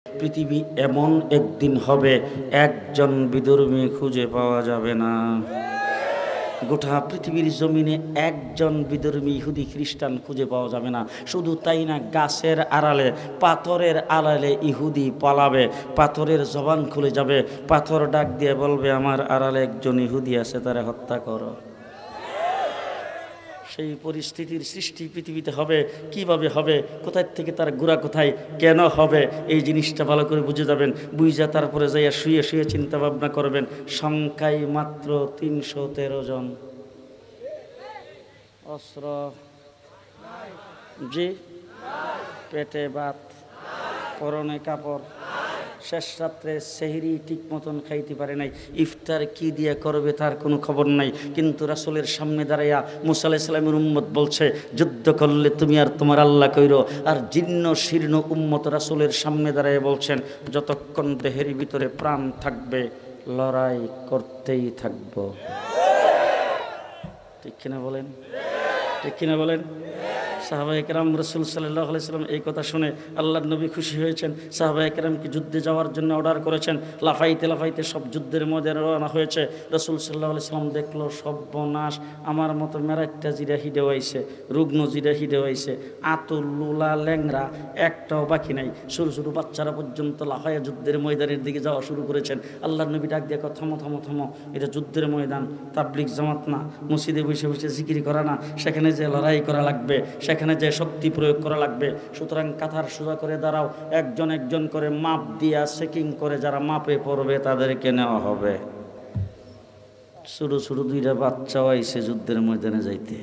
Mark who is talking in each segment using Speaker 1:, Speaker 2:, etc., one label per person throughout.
Speaker 1: পৃথিবী এমন একদিন হবে একজন বিধর্মী খুঁজে পাওয়া যাবে না। গোটা পৃথিবীর জমিনে একজন বিধর্মী ইহুদি খ্রিস্টান খুঁজে পাওয়া যাবে না। শুধু তাই না, গাছের আড়ালে, পাথরের আড়ালে ইহুদি পালাবে, পাথরের জবান খুলে যাবে, পাথর ডাক দিয়ে বলবে আমার আড়ালে একজন ইহুদি আছে, তারা হত্যা করো। সেই পরিস্থিতির সৃষ্টি পৃথিবীতে হবে। কিভাবে হবে, কোথায় থেকে তার গোড়া কোথায়, কেন হবে, এই জিনিসটা ভালো করে বুঝে যাবেন। বুঝা তারপরে যাইয়া শুয়ে শুয়ে চিন্তা ভাবনা করবেন। সংখ্যায় মাত্র 313 জন। অস্ত্র জি, পেটে ভাত, পরনে কাপড়, শেষ রাত্রে সেহরি ঠিক মতন খাইতে পারে নাই, ইফতার কি দিয়ে করবে তার কোনো খবর নাই। কিন্তু রাসূলের সামনে দাঁড়াইয়া মুসা আলাইহিস সালামের উম্মত বলছে, যুদ্ধ করলে তুমি আর তোমার আল্লাহ কইরো। আর জীর্ণ শীর্ণ উম্মত রাসূলের সামনে দাঁড়াইয়া বলছেন, যতক্ষণ দেহের ভিতরে প্রাণ থাকবে লড়াই করতেই থাকবো। ঠিক কিনা বলেন, ঠিক কিনা বলেন? সাহাবায়ে কেরাম রাসূল সাল্লাল্লাহু আলাইহি সাল্লাম এই কথা শুনে আল্লাহর নবী খুশি হয়েছেন। সাহাবায়ে কেরামকে যুদ্ধে যাওয়ার জন্য অর্ডার করেছেন। লাফাইতে লাফাইতে সব যুদ্ধের মধ্যে রওনা হয়েছে। রাসূল সাল্লাল্লাহু আলাইহি সাল্লাম দেখলো সর্বনাশ, আমার মতো মেরাইটটা জিরা হিডে হইছে, রুগ্ন জিরা হিডে হইছে, আতুল লুলা ল্যাংরা একটাও বাকি নাই। ছোটো ছোটো বাচ্চারা পর্যন্ত লাফাইয়া যুদ্ধের ময়দানের দিকে যাওয়া শুরু করেছেন। আল্লাহর নবী ডাক দিয়ে থামো থামো থামো, এটা যুদ্ধের ময়দান, তাবলিগ জামাত না, মসজিদে বসে বসে জিকির করা না, সেখানে যে লড়াই করা লাগবে, সেখানে যে শক্তি প্রয়োগ করা লাগবে। সুতরাং কাঁথার সোজা করে দাঁড়াও, একজন একজন করে মাপ দিয়া চেকিং করে যারা মাপে পড়বে তাদেরকে নেওয়া হবে। ছোটো ছোটো দুইটা বাচ্চাও আইছে যুদ্ধের ময়দানে যাইতে।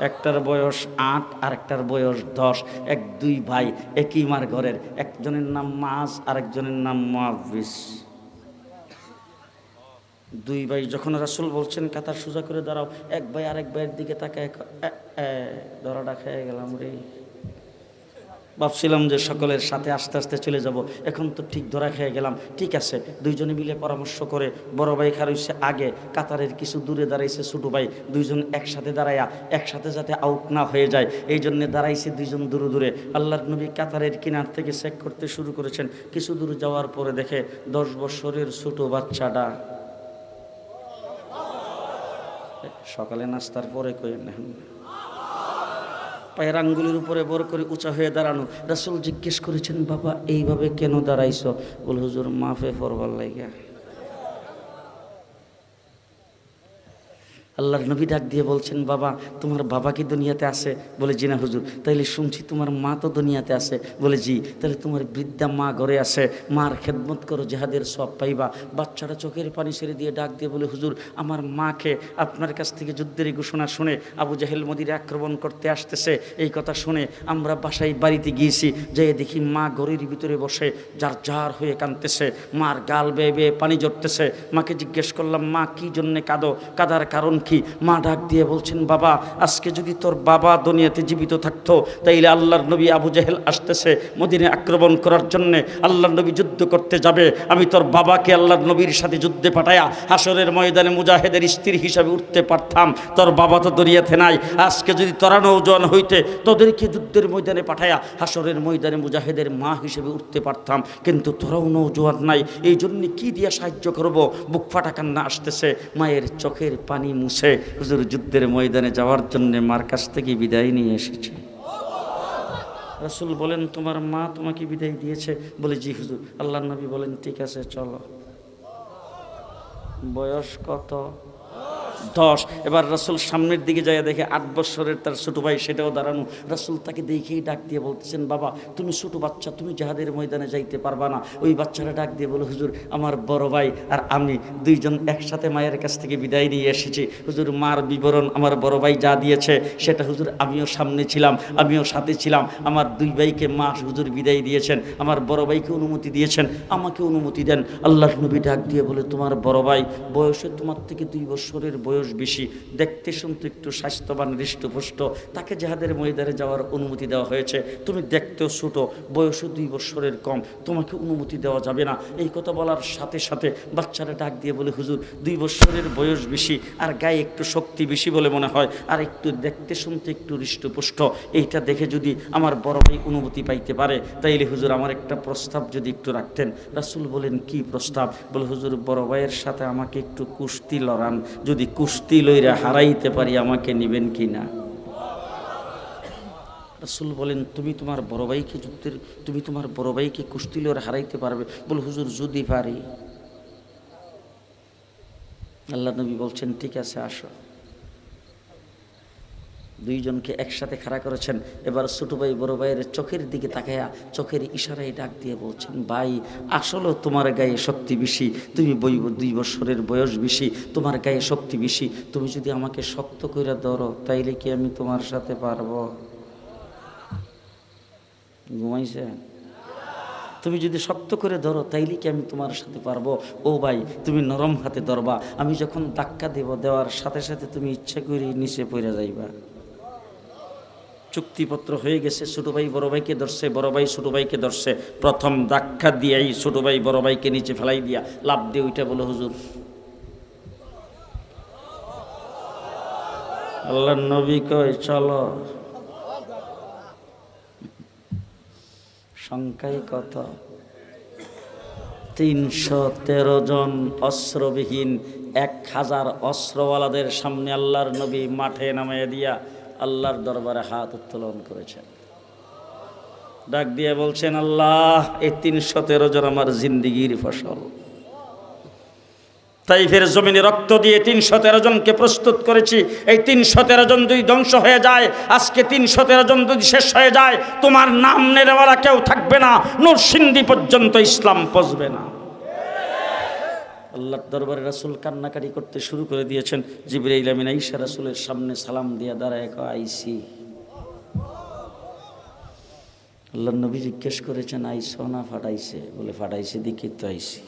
Speaker 1: একটার বয়স 8 আর একটার বয়স 10। এক দুই ভাই একই মার ঘরের, একজনের নাম মাজ আর একজনের নাম মুআব্বিস। দুই ভাই যখন রাসূল বলছেন কাতার সোজা করে দাঁড়াও, এক ভাই আরেক ভাইয়ের দিকে তাকায়, ধরাটা খেয়ে গেলাম রে। ভাবছিলাম যে সকলের সাথে আস্তে আস্তে চলে যাব, এখন তো ঠিক ধরা খেয়ে গেলাম। ঠিক আছে, দুইজনে মিলে পরামর্শ করে বড় ভাই খারইছে আগে, কাতারের কিছু দূরে দাঁড়াইছে ছোটো ভাই। দুইজন একসাথে দাঁড়াইয়া একসাথে যাতে আউট না হয়ে যায় এই জন্যে দাঁড়াইছে দুইজন দূরে দূরে। আল্লাহর নবী কাতারের কিনার থেকে চেক করতে শুরু করেছেন। কিছু দূর যাওয়ার পরে দেখে 10 বছরের ছোটো বাচ্চাটা, সকালে নাস্তার পরে কই না, পায়ের আঙ্গুলের উপরে বড় করে উঁচা হয়ে দাঁড়ানো। রাসূল জিজ্ঞেস করেছেন, বাবা এইভাবে কেন দাঁড়াইছো? বল, হুজুর মাফে পড়বার লাইগা। আল্লাহর নবী ডাক দিয়ে বলছেন, বাবা তোমার বাবা কি দুনিয়াতে আছে? বলে জি না হুজুর। তাইলে শুনছি তোমার মা তো দুনিয়াতে আছে? বলে জি। তাহলে তোমার বৃদ্ধা মা ঘরে আছে, মার খেদমত করো, জিহাদের সওয়াব পাইবা। বাচ্চাটা চোখের পানি ছেড়ে দিয়ে ডাক দিয়ে বলে, হুজুর আমার মাকে আপনার কাছ থেকে যুদ্ধের ঘোষণা শুনে আবু জাহেল মদিরে আক্রমণ করতে আসতেছে, এই কথা শুনে আমরা বাসায় বাড়িতে গিয়েছি, যেয়ে দেখি মা ঘরের ভিতরে বসে যার জার হয়ে কাঁদতেছে, মার গাল বেয়ে বেয়ে পানি ঝরতেছে। মাকে জিজ্ঞেস করলাম, মা কি জন্যে কাঁদো, কাঁদার কারণ কি? মা ডাক দিয়ে বলছেন, বাবা আজকে যদি তোর বাবা দুনিয়াতে জীবিত থাকতো তাইলে আল্লাহর নবী আবু জাহেল আসতেছে মদিনে আক্রমণ করার জন্য, আল্লাহর নবী যুদ্ধ করতে যাবে, আমি তোর বাবাকে আল্লাহর নবীর সাথে যুদ্ধে পাঠায়া হাসরের ময়দানে মুজাহিদের স্ত্রী হিসাবে উঠতে পারতাম। তোর বাবা তো দুনিয়াতে নাই, আজকে যদি তোরা নওজোয়ান হইতে তোদেরকে যুদ্ধের ময়দানে পাঠায়া হাসরের ময়দানে মুজাহিদের মা হিসেবে উঠতে পারতাম, কিন্তু তোরাও নওজোয়ান নাই, এই জন্য কি দিয়ে সাহায্য করব? বুক ফাটা কান্না আসতেছে, মায়ের চোখের পানি মুছে হুজুর যুদ্ধের ময়দানে যাওয়ার জন্য মার কাছ থেকে বিদায় নিয়ে এসেছে। রাসূল বলেন, তোমার মা তোমাকে বিদায় দিয়েছে? বলে জি হুজুর। আল্লাহর নবী বলেন, ঠিক আছে চলো। বয়স কত? 10। এবার রাসূল সামনের দিকে যায়, দেখে 8 বছরের তার ছোটো ভাই সেটাও দাঁড়ানো। রাসূল তাকে দেখেই ডাক দিয়ে বলতেছেন, বাবা তুমি ছোটো বাচ্চা, তুমি জিহাদের ময়দানে যাইতে পারবা না। ওই বাচ্চারা ডাক দিয়ে বলে, হুজুর আমার বড় ভাই আর আমি দুইজন একসাথে মায়ের কাছ থেকে বিদায় নিয়ে এসেছি। হুজুর মার বিবরণ আমার বড় ভাই যা দিয়েছে সেটা হুজুর আমিও সামনে ছিলাম, আমিও সাথে ছিলাম। আমার দুই ভাইকে মা হুজুর বিদায় দিয়েছেন, আমার বড় ভাইকে অনুমতি দিয়েছেন, আমাকে অনুমতি দেন। আল্লাহর নবী ডাক দিয়ে বলে, তোমার বড় ভাই বয়সে তোমার থেকে 2 বছরের বয়স বয়স বেশি, দেখতে শুনতে একটু স্বাস্থ্যবান, হৃষ্টপুষ্ট, তাকে জিহাদের ময়দানে যাওয়ার অনুমতি দেওয়া হয়েছে। তুমি দেখতেও ছোট, বয়সও 2 বছরের কম, তোমাকে অনুমতি দেওয়া যাবে না। এই কথা বলার সাথে সাথে বাচ্চারা ডাক দিয়ে বলে, হুজুর 2 বছরের বয়স বেশি, আর গায়ে একটু শক্তি বেশি বলে মনে হয়, আর একটু দেখতে শুনতে একটু হৃষ্টপুষ্ট, এইটা দেখে যদি আমার বড় ভাই অনুমতি পাইতে পারে, তাইলে হুজুর আমার একটা প্রস্তাব যদি একটু রাখতেন। রাসূল বলেন, কি প্রস্তাব? বলে, হুজুর বড় ভাইয়ের সাথে আমাকে একটু কুস্তি লড়ান, যদি কুস্তি লইরা হারাইতে পারি আমাকে নিবেন কি না? রাসূল বলেন, তুমি তোমার বড় ভাইকে কুস্তি লইরা হারাইতে পারবে? বলে, হুজুর যদি পারি। আল্লাহ নবী বলছেন, ঠিক আছে আসো। 2 জনকে একসাথে খাড়া করেছেন। এবার ছোট ভাই বড় ভাইয়ের চোখের দিকে তাকায়া চোখের ইশারায় ডাক দিয়ে বলছেন, ভাই আসলে তোমার গায়ে শক্তি বেশি, তুমি 2 বছরের বয়স বেশি, তোমার গায়ে শক্তি বেশি, তুমি যদি আমাকে শক্ত করে ধরো তাইলে কি আমি তোমার সাথে পারবো? ঘুমাইছে? তুমি যদি শক্ত করে ধরো তাইলে কি আমি তোমার সাথে পারবো? ও ভাই তুমি নরম হাতে ধরবা, আমি যখন ধাক্কা দেওয়ার সাথে সাথে তুমি ইচ্ছা করে নিচে পড়ে যাইবা। চুক্তিপত্র হয়ে গেছে, ছোট ভাই বড় ভাইকে ধরছে, বড় ভাই ছোট ভাইকে ধরছে, প্রথম ধাক্কা দিয়েই ছোট ভাই বড় ভাইকে নিচে ফেলাই দিয়া লাফ দিয়ে ওইটা বলে, হুজুর আল্লাহর নবী কয় চলো। সংখ্যায় কত? 313 জন অস্ত্রবিহীন 1000 অস্ত্রওয়ালাদের সামনে আল্লাহর নবী মাঠে নামিয়ে দিয়া আল্লাহর দরবারে হাত উত্তোলন করেছেন। ডাক দিয়ে বলছেন, আল্লাহ এই 313 জন আমার জিন্দিগির ফসল। তাইফের জমিনে রক্ত দিয়ে 313 জনকে প্রস্তুত করেছি। এই 313 জন যদি ধ্বংস হয়ে যায়, আজকে 313 জন যদি শেষ হয়ে যায়, তোমার নাম নেওয়ালা কেউ থাকবে না, নরসিংদী পর্যন্ত ইসলাম পৌঁছবে না। আল্লাহর দরবারে রাসূল কান্নাকাটি করতে শুরু করে দিয়েছেন। জিবরাইল আমিন আয়েশা রাসূলের সামনে সালাম দিয়ে দাঁড়ায় আইসি। আল্লাহর নবী জিজ্ঞেস করেছেন, আইসো না ফাটাইছে? বলে, ফাটাইছে দেখি তো আইসি।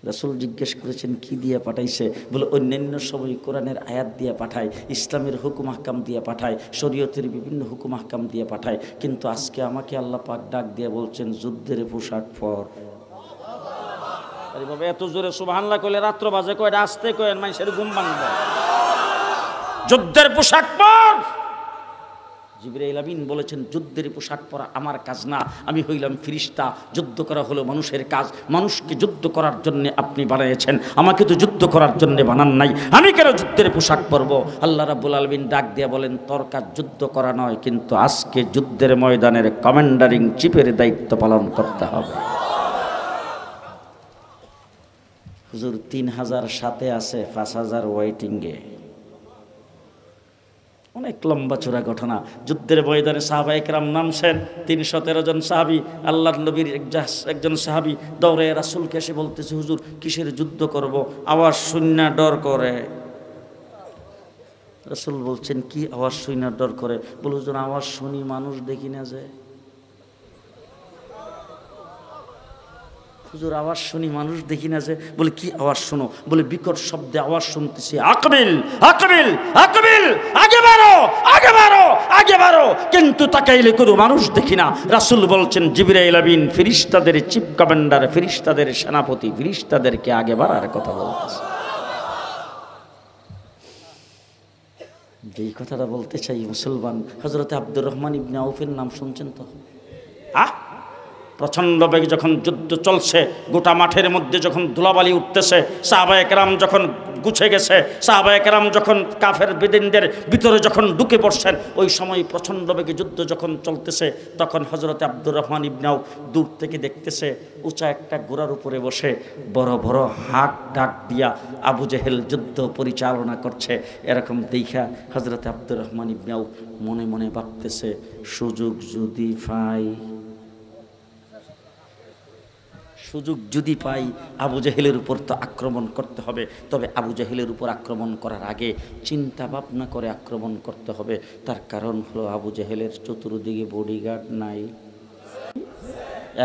Speaker 1: রাসূল জিজ্ঞেস করেছেন, কি দিয়ে পাঠাইছে? বলে, অন্যান্য সময় কোরআনের আয়াত দিয়ে পাঠায়, ইসলামের হুকুম আহকাম দিয়ে পাঠায়, শরীয়তের বিভিন্ন হুকুম আহকাম দিয়ে পাঠায়, কিন্তু আজকে আমাকে আল্লাহ পাক ডাক দিয়ে বলছেন, যুদ্ধের পোশাক পর। আরে বাবা, এত জোরে সুবহানাল্লাহ কইলে রাত্র বাজে কয়টা? আস্তে কয়েন, মানুষের ঘুম ভাঙবে। যুদ্ধের পোশাক পর। জিবরাইল আমিন বলেছেন, যুদ্ধের পোশাক পরা আমার কাজ না, আমি হইলাম ফেরেশতা। যুদ্ধ করা হলো মানুষের কাজ, মানুষকে যুদ্ধ করার জন্য আপনি বানিয়েছেন, আমাকে তো যুদ্ধ করার জন্য বানান নাই, আমি কেন যুদ্ধের পোশাক পরব? আল্লাহ রাব্বুল আলামিন ডাক দিয়ে বলেন, তোর কাজ যুদ্ধ করা নয়, কিন্তু আজকে যুদ্ধের ময়দানের কমান্ডারিং চিফের দায়িত্ব পালন করতে হবে। হুজুর 3000 সাথে আছে, 5000 ওয়েটিংয়ে। অনেক লম্বা চূড়া ঘটনা। যুদ্ধের ময়দানে সাহাবায়ে কেরাম নামছেন, 313 জন সাহাবী। আল্লাহর নবীর একজন সাহাবী দৌড়ে রাসূলকে এসে বলতেছে, হুজুর কিসের যুদ্ধ করব? আওয়াজ শুননা ডর করে। রাসূল বলছেন, কি আওয়াজ শুননা ডর করে? বলে, হুজুর আওয়াজ শুনি মানুষ দেখি না যে। হুজুর আওয়াজ শুনি মানুষ দেখি না যে। বলে, কি আওয়াজ শোনো? বলে, বিকট শব্দে আওয়াজ শুনতেছি, আকবিল আকবিল আকবিল, আগে বাড়ো আগে বাড়ো আগে বাড়ো, কিন্তু তাকাইলে কোনো মানুষ দেখি না। রাসূল বলছেন, জিবরাইল আমিন ফেরেশতাদের চিফ কমান্ডার, ফেরেশতাদের সেনাপতি, ফেরেশতাদেরকে আগে বাড়ার কথা বলতেছে। যেই কথাটা বলতে চাই মুসলমান, হযরতে আব্দুর রহমান ইবনে আউফের নাম শুনছেন তো? প্রচণ্ড বেগে যখন যুদ্ধ চলছে, গোটা মাঠের মধ্যে যখন ধুলাবালি উঠতেছে, সাহাবায়ে কেরাম যখন গুছে গেছে, সাহাবায়ে কেরাম যখন কাফের বেদিনদের ভিতরে যখন ঢুকে পড়ছেন, ওই সময় প্রচণ্ড বেগে যুদ্ধ যখন চলতেছে, তখন হযরতে আব্দুর রহমান ইবনে আউফ দূর থেকে দেখতেছে, উঁচা একটা ঘোড়ার উপরে বসে বড় বড় হাঁক ডাক দিয়া আবু জেহেল যুদ্ধ পরিচালনা করছে। এরকম দেখা হযরতে আব্দুর রহমান ইবনে আউফ মনে মনে ভাবতেছে, সুযোগ যদি পাই, সুযোগ যদি পাই, আবু জেহেলের উপর তো আক্রমণ করতে হবে। তবে আবু জেহেলের উপর আক্রমণ করার আগে চিন্তা ভাবনা করে আক্রমণ করতে হবে। তার কারণ হলো, আবু জেহেলের চতুর্দিকে বডিগার্ড নাই।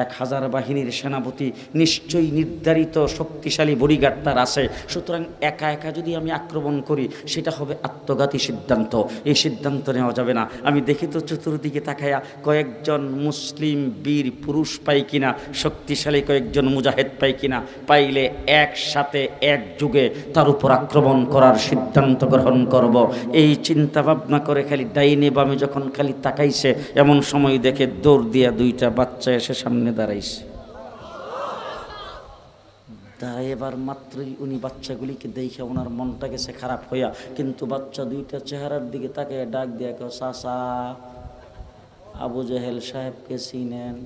Speaker 1: 1000 বাহিনীর সেনাপতি, নিশ্চয়ই নির্ধারিত শক্তিশালী বডিগার্ড তার আছে। সুতরাং একা একা যদি আমি আক্রমণ করি সেটা হবে আত্মঘাতী সিদ্ধান্ত, এই সিদ্ধান্ত নেওয়া যাবে না। আমি দেখি তো চতুর্দিকে তাকাইয়া কয়েকজন মুসলিম বীর পুরুষ পাই কিনা, শক্তিশালী কয়েকজন মুজাহিদ পাই কিনা, পাইলে একসাথে একযুগে তার উপর আক্রমণ করার সিদ্ধান্ত গ্রহণ করব। এই চিন্তা ভাবনা করে খালি ডাইনে বামে যখন খালি তাকাইছে, এমন সময় দেখে দৌড় দিয়া 2টা বাচ্চা এসে সামনে দাঁড়াইছে। দাঁড়াই এবার মাত্রই উনি বাচ্চাগুলিকে দেখে ওনার মনটা গেছে খারাপ হইয়া, কিন্তু বাচ্চা 2টা চেহারার দিকে তাকে ডাক দিয়া কেউ, চাচা আবু জেহেল সাহেবকে চিনেন?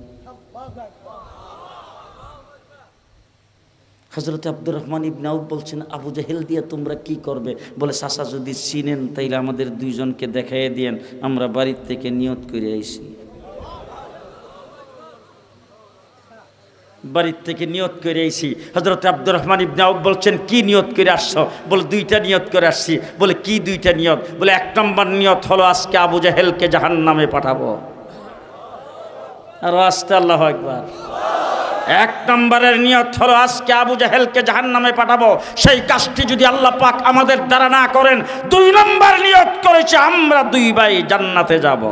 Speaker 1: হযরত আব্দুর রহমান ইবনে আউফ বলছেন, আবু জেহেল দিয়ে তোমরা কি করবে? বলে, চাচা যদি চিনেন তাইলে আমাদের 2 জনকে দেখাইয়া দিয়েন, আমরা বাড়ির থেকে নিয়ত করে আইছি। বাড়ির থেকে নিয়ত করে আইছি। হযরত আব্দুর রহমান ইবনে আউফ বলছেন, কি নিয়ত করে আসছো? বলে, 2টা নিয়ত করে আসছি। বলে, কি 2টা নিয়ত? বলে, 1 নম্বর নিয়ত হলো আজকে আবু জেহেলকে জাহান্নামে পাঠাবো। আর আস্তে আল্লাহু আকবার। 1 নম্বরের নিয়ত হলো আজকে আবু জেহেলকে জাহান্নামে পাঠাবো। সেই কাজটি যদি আল্লাহ পাক আমাদের দ্বারা না করেন, 2 নম্বর নিয়ত করেছে আমরা 2 ভাই জান্নাতে যাব।